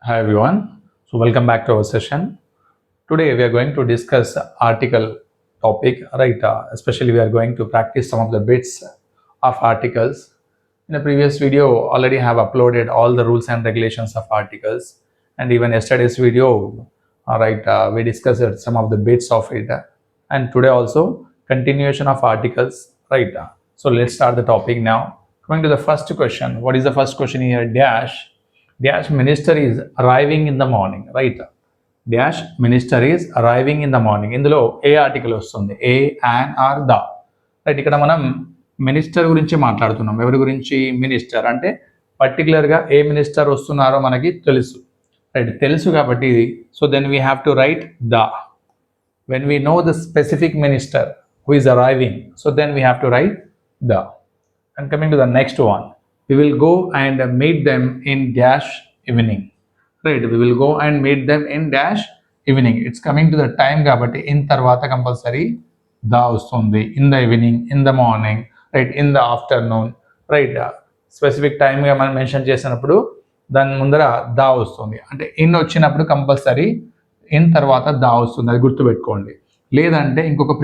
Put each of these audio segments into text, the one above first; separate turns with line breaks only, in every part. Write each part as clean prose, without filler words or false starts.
Hi everyone. So welcome back to our session. Today we are going to discuss article topic, right? Especially we are going to practice some of the bits of articles. In the previous video, already have uploaded all the rules and regulations of articles, and even yesterday's video, we discussed some of the bits of it, and today also continuation of articles, right? So let's start the topic now. Coming to the first question, what is the first question here? Dash minister is arriving in the morning, right? Dash minister is arriving in the morning. ఇందులో ఏ article వస్తుంది? ఏ, an are the, right? ఇక్కడ మనం minister గురించి మాట్లాడుతున్నాం. ఎవరి గురించి? Minister. అంటే పర్టికులర్గా ఏ మినిస్టర్ వస్తున్నారో మనకి తెలుసు, రైట్? తెలుసు కాబట్టి so then we have to write the. When we know the specific minister who is arriving, so then we have to write the. And coming to the next one, we will go and meet them in dash evening, right? We will go and meet them in dash evening. It's coming to the time కాబట్టి in తర్వాత compulsory దా వస్తుంది. in the evening, in the morning, right? in the afternoon, right? Specific టైమ్గా మనం mention చేసినప్పుడు దాని ముందర the వస్తుంది. అంటే ఇన్ వచ్చినప్పుడు కంపల్సరీ ఇన్ తర్వాత దా వస్తుంది, అది గుర్తుపెట్టుకోండి. లేదంటే ఇంకొక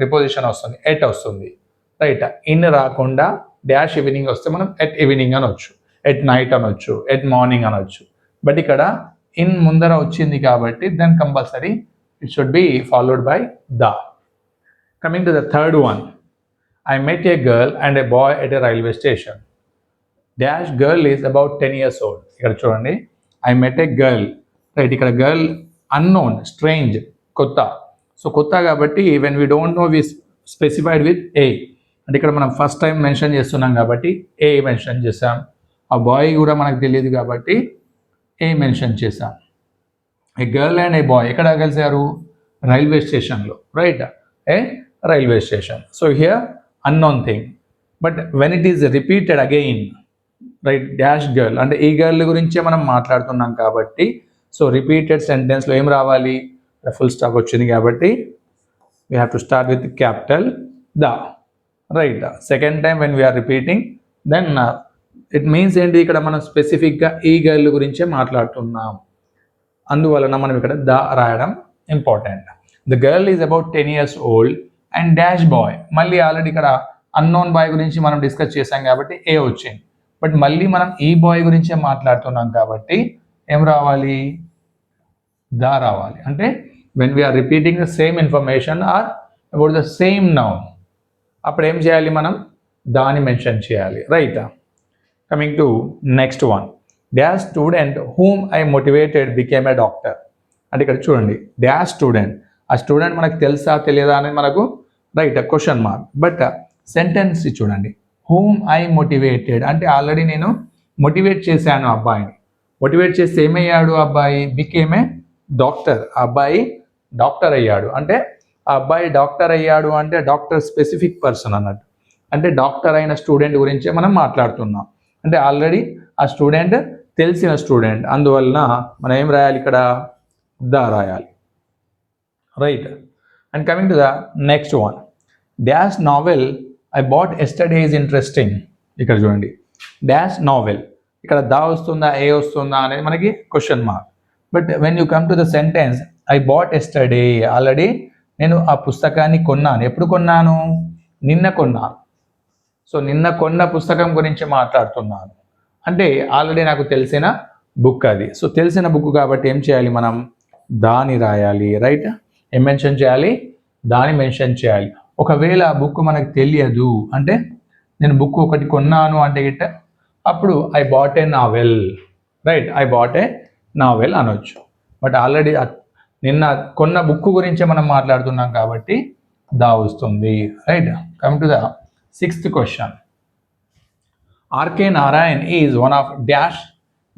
ప్రిపోజిషన్ వస్తుంది, ఎట్ వస్తుంది, రైట్? ఇన్ రాకుండా డాష్ ఈవినింగ్ వస్తే మనం ఎట్ ఈవినింగ్ అనొచ్చు, ఎట్ నైట్ అనొచ్చు, ఎట్ మార్నింగ్ అనొచ్చు. బట్ ఇక్కడ ఇన్ ముందర వచ్చింది కాబట్టి then compulsory it should be followed by the. Coming to the third one, I met a girl and a boy at a railway station. Dash girl is about 10 years old. ఇక్కడ చూడండి, I met a girl, right? ఇక్కడ girl unknown, strange, కొత్త. So కొత్త కాబట్టి when we don't know we specified with a. అంటే ఇక్కడ మనం first time mention చేస్తున్నాం కాబట్టి ఏ మెన్షన్ చేసాం. ఆ బాయ్ కూడా మనకు తెలియదు కాబట్టి ఏ మెన్షన్ చేసాం. ఏ గర్ల్ అండ్ ఏ బాయ్ ఎక్కడ కలిసారు? రైల్వే స్టేషన్లో, right? A railway station. So here unknown thing. But when it is repeated again, right? Dash girl అంటే ఈ గర్ల్ గురించే మనం మాట్లాడుతున్నాం కాబట్టి సో రిపీటెడ్ సెంటెన్స్లో ఏం రావాలి? ఫుల్ స్టాప్ వచ్చింది కాబట్టి we have to start with capital the, right? Second time when we're repeating then it means ఏంటి? ఇక్కడ మనం స్పెసిఫిక్గా ఈ గర్ల్ గురించే మాట్లాడుతున్నాం, అందువలన మనం ఇక్కడ ద రాయడం important. The girl is about 10 years old and dash boy. మళ్ళీ ఆల్రెడీ ఇక్కడ అన్నోన్ బాయ్ గురించి మనం డిస్కస్ చేసాం కాబట్టి ఏ వచ్చింది. బట్ మళ్ళీ మనం ఈ బాయ్ గురించే మాట్లాడుతున్నాం కాబట్టి ఏం రావాలి? ద రావాలి. అంటే when we're repeating the same information or about the same noun, అప్పుడు ఏం చేయాలి? మనం దాన్ని మెన్షన్ చేయాలి, right? Coming to next one, dash student whom I motivated became a doctor. అంటే ఇక్కడ చూడండి, డాష్ స్టూడెంట్, ఆ స్టూడెంట్ మనకు తెలుసా తెలియదా అనేది మనకు, right? Question mark. But sentence చూడండి, హూమ్ ఐ మోటివేటెడ్ అంటే ఆల్రెడీ నేను మోటివేట్ చేశాను అబ్బాయిని. మోటివేట్ చేస్తే ఏమయ్యాడు అబ్బాయి? Became a doctor. ఆ అబ్బాయి డాక్టర్ అయ్యాడు. అంటే ఆ అబ్బాయి డాక్టర్ అయ్యాడు అంటే డాక్టర్ స్పెసిఫిక్ పర్సన్ అన్నట్టు. అంటే డాక్టర్ అయిన స్టూడెంట్ గురించే మనం మాట్లాడుతున్నాం. అంటే ఆల్రెడీ ఆ స్టూడెంట్ తెలిసిన స్టూడెంట్, అందువలన మనం ఏం రాయాలి? ఇక్కడ ద రాయాలి, right? And coming to the next one, dash novel I bought yesterday is interesting. ఇక్కడ చూడండి, డాష్ నావెల్, ఇక్కడ ద వస్తుందా ఏ వస్తుందా అనేది మనకి question mark. But when you come to the sentence I bought yesterday, already నేను ఆ పుస్తకాన్ని కొన్నాను. ఎప్పుడు కొన్నాను? నిన్న కొన్నాను. సో నిన్న కొన్న పుస్తకం గురించి మాట్లాడుతున్నాను. అంటే ఆల్రెడీ నాకు తెలిసిన బుక్ అది. సో తెలిసిన బుక్ కాబట్టి ఏం చేయాలి? మనం దాని రాయాలి, రైట్? ఏం మెన్షన్ చేయాలి? దాని మెన్షన్ చేయాలి. ఒకవేళ ఆ బుక్ మనకు తెలియదు అంటే, నేను బుక్ ఒకటి కొన్నాను అంటే గిట్ట అప్పుడు I bought a novel, right? I bought a novel అనొచ్చు. బట్ ఆల్రెడీ నిన్న కొన్న బుక్ గురించే మనం మాట్లాడుతున్నాం కాబట్టి దా వస్తుంది, right? Coming to the sixth question, RK Narayan is one of dash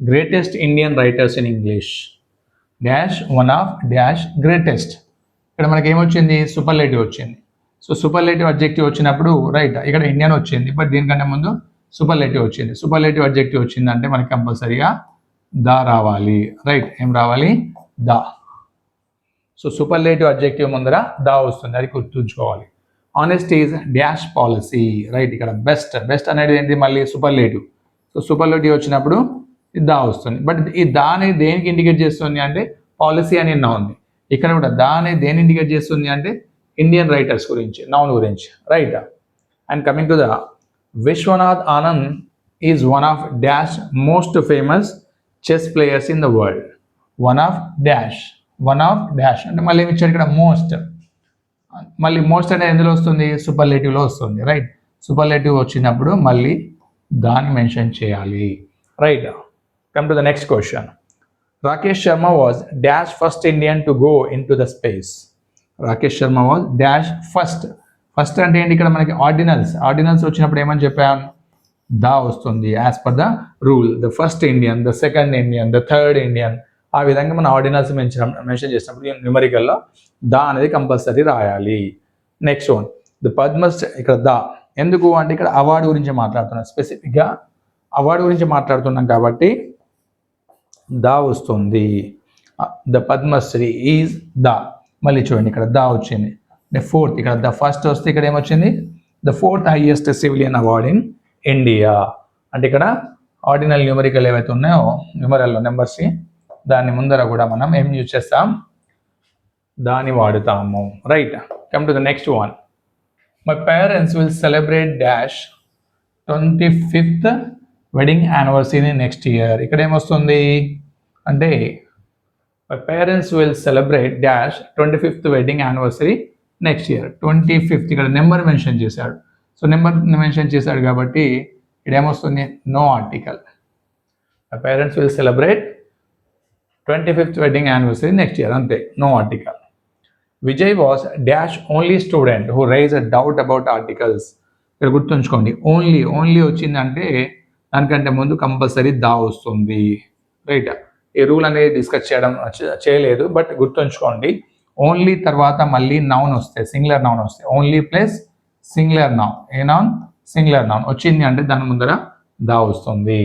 greatest Indian writers in English. Dash one of dash greatest. ఇక్కడ మనకి ఏమొచ్చింది? సూపర్లేటివ్ వచ్చింది. సో సూపర్లేటివ్ అడ్జెక్టివ్ వచ్చినప్పుడు, రైట్, ఇక్కడ ఇండియన్ వచ్చింది, బట్ దీనికంటే ముందు సూపర్లేటివ్ వచ్చింది. సూపర్లేటివ్ అడ్జెక్టివ్ వచ్చిందంటే మనకి కంపల్సరీగా ద రావాలి, రైట్? ఏం రావాలి? ద. సో సూపర్లేటివ్ అడ్జెక్టివ్ ముందర దా వస్తుంది, అది గుర్తుంచుకోవాలి. Honest is dash policy, right? ఇక్కడ బెస్ట్, బెస్ట్ అనేది ఏంటి? మళ్ళీ సూపర్లేటివ్. సో సూపర్లేటివ్ వచ్చినప్పుడు దా వస్తుంది. బట్ ఈ దా అనేది దేనికి ఇండికేట్ చేస్తుంది అంటే పాలసీ అని నౌన్. ఇక్కడ కూడా దా అనేది దేని ఇండికేట్ చేస్తుంది అంటే ఇండియన్ రైటర్స్ గురించి, నౌన్ గురించి, right. And coming to the Vishwanath Anand is one of dash most famous chess players in the world. One of dash అంటే మళ్ళీ ఏమి ఇచ్చాడు ఇక్కడ మోస్ట్. మళ్ళీ మోస్ట్ అనేది ఎందులో వస్తుంది, సూపర్లేటివ్లో వస్తుంది, రైట్. సూపర్లేటివ్ వచ్చినప్పుడు మళ్ళీ దాన్ని మెన్షన్ చేయాలి, right. Come to the next question. Rakesh Sharma was dash first Indian to go in to the space. Rakesh Sharma was dash first అంటే ఏంటి, ఇక్కడ మనకి ఆర్డినల్స్ వచ్చినప్పుడు ఏమని చెప్పాను, దా వస్తుంది as per the rule. The first Indian, the second Indian, the third Indian, ఆ విధంగా మన ఆర్డినల్స్ మెన్షన్ చేసినప్పుడు న్యూమరికల్లో దా అనేది కంపల్సరీ రాయాలి. Next one, the Padma Shri. ఇక్కడ దా ఎందుకు అంటే ఇక్కడ అవార్డు గురించి మాట్లాడుతున్నాం, స్పెసిఫిక్గా అవార్డు గురించి మాట్లాడుతున్నాం కాబట్టి దా వస్తుంది. ద పద్మశ్రీ ఈజ్ దా. మళ్ళీ చూడండి ఇక్కడ దా వచ్చింది. ఫోర్త్, ఇక్కడ ద ఫస్ట్ వస్తే ఇక్కడ ఏమొచ్చింది, the fourth highest civilian award in India. అంటే ఇక్కడ ఆర్డినల్ న్యూమరికల్ ఏవైతే ఉన్నాయో న్యూమరల్లో నెంబర్స్, దాని ముందర కూడా మనం ఏం యూజ్ చేస్తాం, దాన్ని వాడుతాము, right. Come to the next one. My parents will celebrate dash 25th wedding anniversary next year. ఇక్కడ ఏమొస్తుంది అంటే my parents will celebrate dash 25th wedding anniversary next year. 25th ఇక్కడ నెంబర్ మెన్షన్ చేశాడు. సో నెంబర్ మెన్షన్ చేశాడు కాబట్టి ఇక్కడ ఏమొస్తుంది, no article. My parents will celebrate 25th wedding anniversary next year, అంతే, no article. Vijay was dash only student who rise a doubt about articles. ఇక్కడ గుర్తుంచుకోండి, only వచ్చిందంటే దానికంటే ముందు కంపల్సరీ దా వస్తుంది, రైట్. ఈ రూల్ అనేది డిస్కస్ చేయలేదు, బట్ గుర్తుంచుకోండి, ఓన్లీ తర్వాత మళ్ళీ నౌన్ వస్తే, సింగులర్ నౌన్ వస్తే, only plus singular noun, a noun, singular noun వచ్చింది అంటే దాని ముందర దా వస్తుంది,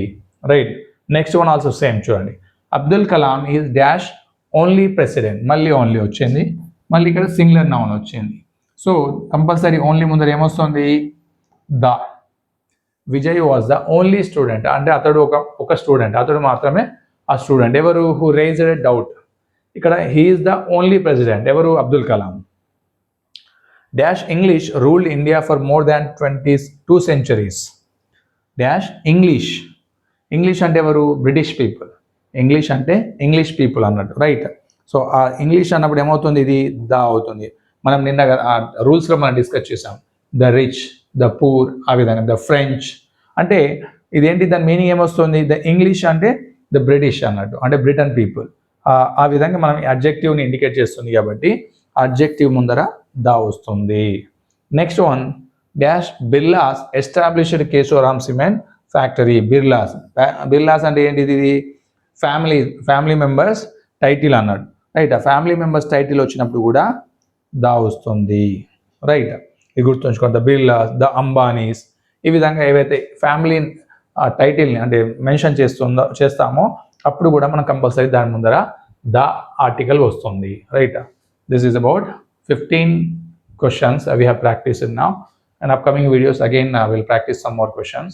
right. Next one also same చూడండి. Abdul Kalam is dash only president. మళ్ళీ ఓన్లీ వచ్చింది, మళ్ళీ ఇక్కడ సింగులర్ నౌన్ వచ్చింది. సో కంపల్సరీ ఓన్లీ ముందర ఏమొస్తుంది, the. Vijay was the only student అంటే అతడు ఒక స్టూడెంట్, అతడు మాత్రమే ఆ స్టూడెంట్. ఎవరు, హూ రైజ్డ్ ఎ డౌట్. ఇక్కడ హీఈస్ ద ఓన్లీ ప్రెసిడెంట్, ఎవరు, Abdul Kalam. Dash English ruled India for more than 22 centuries. Dash English అంటే ఎవరు, బ్రిటిష్ పీపుల్. ఇంగ్లీష్ అంటే ఇంగ్లీష్ పీపుల్ అన్నట్టు, రైట్. సో ఆ ఇంగ్లీష్ అన్నప్పుడు ఏమవుతుంది, ఇది దా అవుతుంది. మనం నిన్న రూల్స్లో మనం డిస్కస్ చేసాం, ద రిచ్, ద పూర్, ఆ విధంగా ద ఫ్రెంచ్. అంటే ఇదేంటి, దాని మీనింగ్ ఏమొస్తుంది, ద ఇంగ్లీష్ అంటే ద బ్రిటిష్ అన్నట్టు, అంటే బ్రిటన్ పీపుల్. ఆ విధంగా మనం అడ్జెక్టివ్ని ఇండికేట్ చేస్తుంది కాబట్టి అడ్జెక్టివ్ ముందర దా వస్తుంది. Next one, dash Birlas established Kesoram cement factory. Birlas అంటే ఏంటిది, ఇది ఫ్యామిలీ మెంబర్స్ టైటిల్ అన్నాడు, రైట్. ఆ ఫ్యామిలీ మెంబర్స్ టైటిల్ వచ్చినప్పుడు కూడా దా వస్తుంది, రైట్. ఇది గుర్తుంచుకోండి, ద బిర్లాస్, ద అంబానీస్, ఈ విధంగా ఏవైతే ఫ్యామిలీ టైటిల్ని అంటే మెన్షన్ చేస్తామో అప్పుడు కూడా మనం కంపల్సరీ దాని ముందర ద ఆర్టికల్ వస్తుంది, right. This is about 15 questions we have practiced now, and upcoming videos again we'll practice some more questions.